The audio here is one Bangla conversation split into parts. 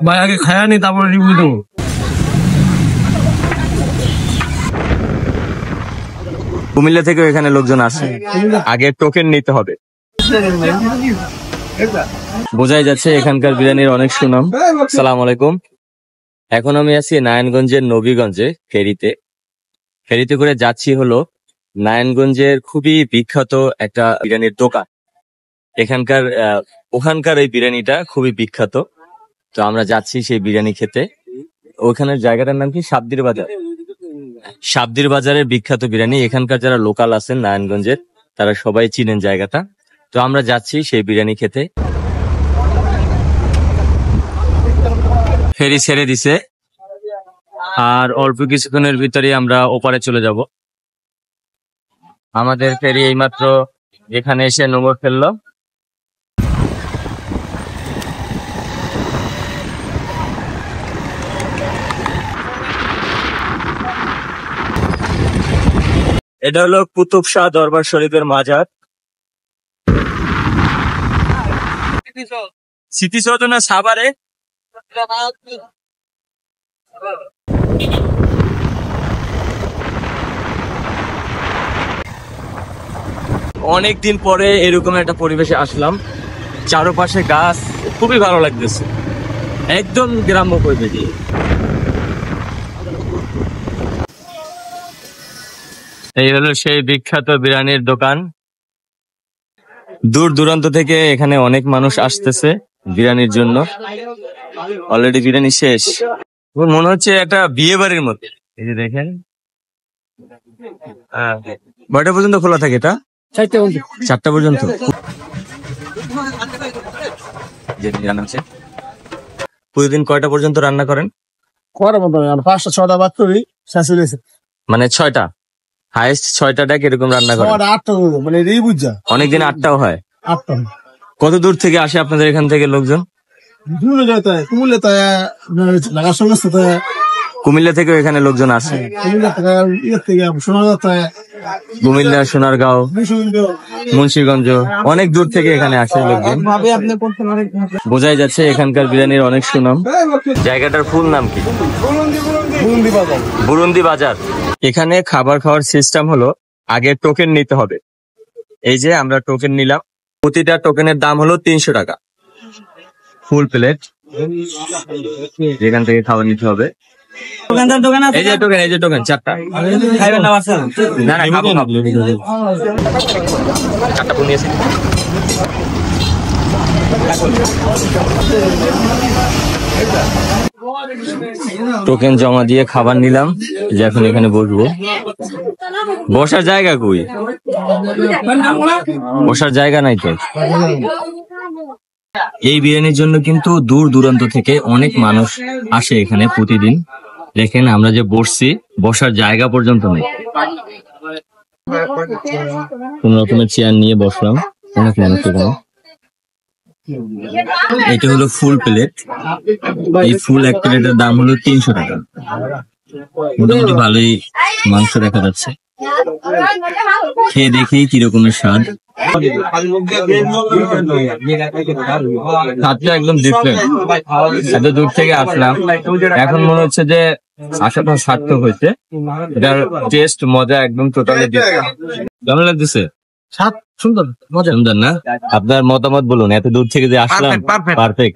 ভাই আগে খায়া নি তারপরে রিভিউ দেবো। কুমিল্লা থেকেও এখানে লোকজন আসে, আগে টোকেন নিতে হবে। বোঝাই যাচ্ছে এখানকার বিরিয়ানির অনেক সুনাম। আসসালামু আলাইকুম। এখন আমি আছি নারায়ণগঞ্জের নবীগঞ্জে ফেরিতে করে যাচ্ছি হলো নারায়ণগঞ্জের খুবই বিখ্যাত একটা বিরিয়ানির দোকান। ওখানকার এই বিরিয়ানিটা খুবই বিখ্যাত, তো আমরা যাচ্ছি সেই বিরিয়ানি খেতে। ওখানের জায়গাটার নাম কি? শাবদির বাজার। শাবদির বাজারের বিখ্যাত বিরিয়ানি। এখানকার যারা লোকাল আছেন নারায়ণগঞ্জের, তারা সবাই চিনেন জায়গাটা। তো আমরা যাচ্ছি সেই বিরিয়ানি খেতে। ফেরি ছেড়ে দিছে, আর অল্প কিছুক্ষণের ভিতরে আমরা ওপারে চলে যাব। আমাদের ফেরি এইমাত্র এখানে এসে নোঙর ফেললো। এটা হলো কুতুব শাহ দরবার শরীফের মাজার। স্মৃতিসৌধ না সাভারে? অনেকদিন পরে এরকম একটা পরিবেশে আসলাম, চারপাশে গাছ, খুবই ভালো লাগতেছে, একদম গ্রাম্য পরিবেশ। এই হলো সেই বিখ্যাত বিরিয়ানির দোকান। দূর দূরান্ত থেকে এখানে অনেক মানুষ আসতেছে বিরিয়ানির জন্য। অলরেডি বিরিয়ানি শেষ, মনে হচ্ছে একটা বিয়ে বাড়ির মতো। এই যে দেখেন, কয়টা পর্যন্ত খোলা থাকে এটা? 4টা পর্যন্ত। প্রতিদিন কয়টা পর্যন্ত রান্না করেন? 5টা-6টা বাদ করি, শেষ হয়ে গেছে। মানে 6টা, হাইস্ট 6টা ডাক এরকম রান্না করেন? 8টা মানে এই বুঝা। অনেকদিন 8টাও হয়। 8টা। কত দূর থেকে আসে আপনাদের এখান থেকে লোকজন? কুমিল্লা থেকেও এখানে লোকজন আসে, কুমিল্লা, সোনারগাঁও, মুন্সিগঞ্জ, অনেক দূর থেকে এখানে আসে লোকজন। বোঝাই যাচ্ছে এখানকার বিরিয়ানির অনেক সুনাম। জায়গাটার ফুল নাম কি? বুরুন্দি বাজার। এখানে খাবার খাওয়ার সিস্টেম হলো আগে টোকেন নিতে হবে। এই যে আমরা টোকেন নিলাম, প্রতিটা টোকেনের দাম হলো 300 টাকা, ফুল প্লেট। যেখান থেকে খাবার নিতে হবে। এই যে টোকেন, এই যে টোকেন 4টা। না না, খাবো না। 4টা ফুল নিয়েছি। টোকেন জমা দিয়ে খাবার নিলাম, যে এখন এখানে বসবো। বসার জায়গা কই? বসার জায়গা নাই তো। এই বিরিয়ানির জন্য কিন্তু দূর দূরান্ত থেকে অনেক মানুষ আসে এখানে প্রতিদিন। দেখেন আমরা যে বসছি, বসার জায়গা পর্যন্ত নেই। কোন রকমের চেয়ার নিয়ে বসলাম, অনেক মানুষ এখানে। এটা হলো ফুল প্লেট। এই ফুল এক প্লেটের দাম হলো 300 টাকা। মোটামুটি ভালোই মাংস দেখা যাচ্ছে, খেয়ে দেখি কিরকমের স্বাদ। স্বাদটা একদম ডিফারেন্ট। এত দূর থেকে আসলাম, এখন মনে হচ্ছে যে আসাটা সার্থক হয়েছে। এটার টেস্ট, মজা একদম টোটালি ডিফারেন্ট। কেমন লাগতেছে? স্বাদ সুন্দর, মজা। সুন্দর না? আপনার মতামত বলুন। এত দূর থেকে যে আসলাম, পারফেক্ট,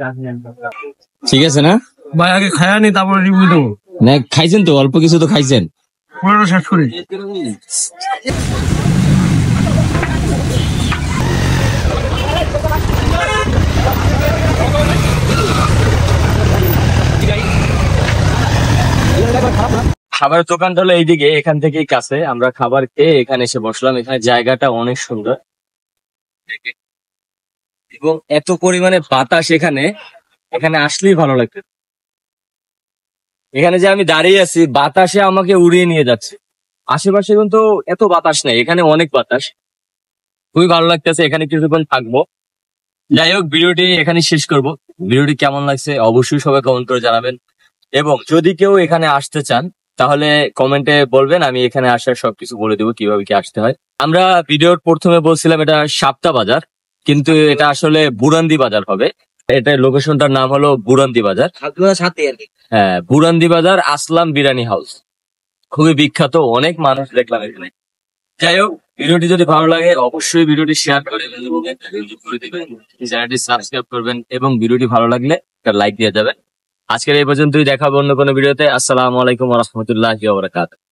ঠিক আছে না? ভাই আগে খায়া নি তারপরে রিভিউ দেবো। না, খাইছেন তো, অল্প কিছু তো খাইছেন। পুরোটা শেষ করি। খাবারের দোকানটা হলো এইদিকে, এখান থেকেই কাছে। আমরা খাবার খেয়ে এখানে এসে বসলাম। এখানে জায়গাটা অনেক সুন্দর এবং এত পরিমাণে বাতাস এখানে, এখানে আসলেই ভালো লাগবে। এখানে যে আমি দাঁড়িয়ে আছি, বাতাসে আমাকে উড়িয়ে নিয়ে যাচ্ছে। আশেপাশে কিন্তু এত বাতাস নেই, এখানে অনেক বাতাস। খুবই ভালো লাগতেছে, এখানে কিছুক্ষণ থাকবো। যাই হোক, ভিডিওটি এখানে শেষ করব। ভিডিওটি কেমন লাগছে অবশ্যই সবাই কমেন্ট করে জানাবেন, এবং যদি কেউ এখানে আসতে চান তাহলে কমেন্টে বলবেন, আমি এখানে আসার সবকিছু বলে দেবো কিভাবে কি আসতে হয়। আমরা ভিডিওর প্রথমে বলছিলাম এটা সাপ্তা বাজার, কিন্তু এটা আসলে বুরান্দি বাজার হবে। এটা লোকেশনটার নাম হলো বুরান্দি বাজার। সাথে আর কি। হ্যাঁ, বুরান্দি বাজার আসলাম বিরিয়ানি হাউস, খুবই বিখ্যাত, অনেক মানুষ দেখলাম এখানে। যাই হোক, ভিডিওটি যদি ভালো লাগে অবশ্যই ভিডিওটি শেয়ার করে দিবেন, চ্যানেলটি সাবস্ক্রাইব করবেন এবং ভিডিওটি ভালো লাগলে একটা লাইক দিয়ে যাবেন। আজকের এই পর্যন্তই, দেখাবো অন্য কোনো ভিডিওতে। আসসালামু আলাইকুম ওয়া রাহমাতুল্লাহি ওয়া বারাকাতুহু।